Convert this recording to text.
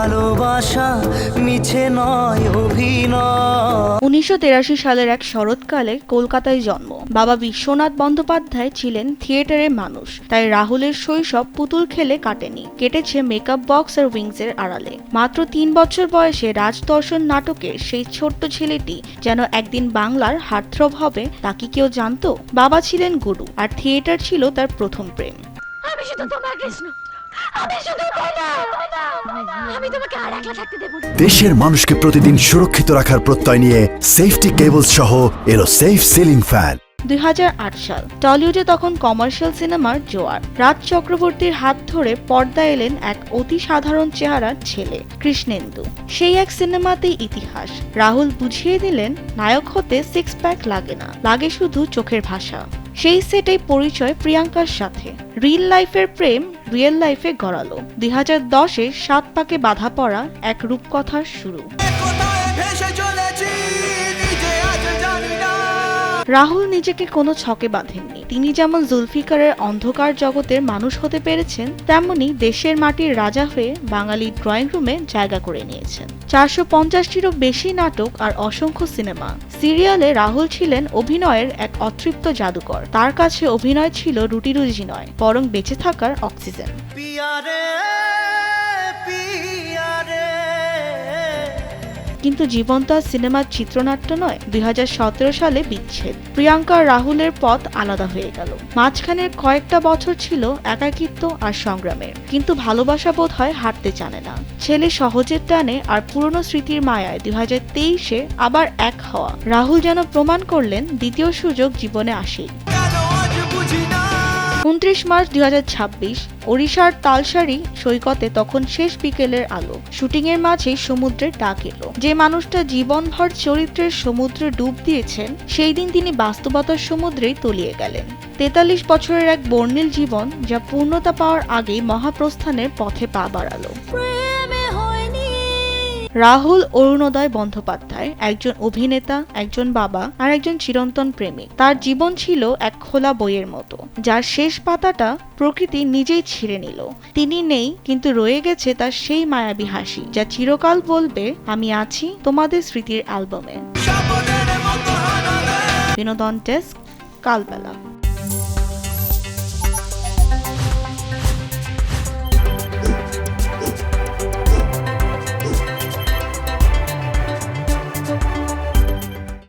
ভালোবাসা মিছে নয় অভিনয়। 1983 সালের এক শরৎকালে কলকাতায় জন্ম। বাবা বিশ্বনাথ বন্দ্যোপাধ্যায় ছিলেন থিয়েটারের মানুষ, তাই রাহুলের শৈশব পুতুল খেলে কাটেনি, কেটেছে মেকআপ বক্স আর উইংসের আড়ালে। মাত্র 3 বছর বয়সে রাজদর্শন নাটকের সেই ছোট্ট ছেলেটি যেন একদিন বাংলার হার্টথ্রব হবে তা কি কেউ জানতো? বাবা ছিলেন গুরু, আর থিয়েটার ছিল তার প্রথম প্রেম। আমি শুধু তোমার কৃষ্ণ, আমি শুধু আমি তোমাকে আর একলা থাকতে দেব না। দেশের মানুষকে প্রতিদিন সুরক্ষিত রাখার প্রত্যয় নিয়ে সেফটি কেবলস সহ এলো সেফ সিলিং ফ্যান। 2008 সাল। টলিউডে তখন কমার্শিয়াল সিনেমার জোয়ার। রাজ চক্রবর্তীর হাত ধরে পর্দায় এলেন এক অতি সাধারণ চেহারার ছেলে, কৃষ্ণেন্দু। সেই এক সিনেমাতেই ইতিহাস। রাহুল বুঝিয়ে দিলেন নায়ক হতে 6 প্যাক লাগে না, লাগে শুধু চোখের ভাষা। সেই সেটেই পরিচয় প্রিয়াঙ্কার সাথে। রিল লাইফের প্রেম রিয়েল লাইফে গড়ালো। 2010-এ 7 পাকে বাধা পড়া এক রূপকথার শুরু। রাহুল নিজেকে কোনো ছকে বাঁধেননি। তিনি যেমন জুলফিকারের অন্ধকার জগতের মানুষ হতে পেরেছেন, তেমনি দেশের মাটির রাজা হয়ে বাঙালি ড্রয়িং রুমে জায়গা করে নিয়েছেন। 450টিরও বেশি নাটক আর অসংখ্য সিনেমা, সিরিয়ালে রাহুল ছিলেন অভিনয়ের এক অতৃপ্ত জাদুকর। তার কাছে অভিনয় ছিল রুটি-রুজি নয়, বরং বেঁচে থাকার অক্সিজেন। কিন্তু জীবন তো আর সিনেমার চিত্রনাট্য নয়। 2017 সালে বিচ্ছেদ। প্রিয়াঙ্কা আর রাহুলের পথ আলাদা হয়ে গেল। মাঝখানের কয়েকটা বছর ছিল একাকিত্ব আর সংগ্রামের, কিন্তু ভালোবাসা বোধ হয় হাঁটতে জানে না। ছেলে সহজের টানে আর পুরনো স্মৃতির মায়ায় 2023-এ আবার এক হওয়া। রাহুল যেন প্রমাণ করলেন দ্বিতীয় সুযোগ জীবনে আসেই। 29 মার্চ 2026, ওড়িশার তালসারি সৈকতে তখন শেষ বিকেলের আলো। শুটিংয়ের মাঝেই সমুদ্রের ডাক এলো। যে মানুষটা জীবনভর চরিত্রের সমুদ্রে ডুব দিয়েছেন, সেই দিন তিনি বাস্তবতার সমুদ্রেই তলিয়ে গেলেন। 43 বছরের এক বর্ণিল জীবন, যা পূর্ণতা পাওয়ার আগেই মহাপ্রস্থানের পথে পা বাড়ালো। রাহুল অরুণোদয় বন্দ্যোপাধ্যায় একজন অভিনেতা, একজন বাবা আর একজন চিরন্তন প্রেমিক। তার জীবন ছিল এক খোলা বইয়ের মতো, যার শেষ পাতাটা প্রকৃতি নিজেই ছিঁড়ে নিল। তিনি নেই, কিন্তু রয়ে গেছে তার সেই মায়াবী হাসি, যা চিরকাল বলবে আমি আছি তোমাদের স্মৃতির অ্যালবামে। বিনোদন ডেস্ক, কালবেলা।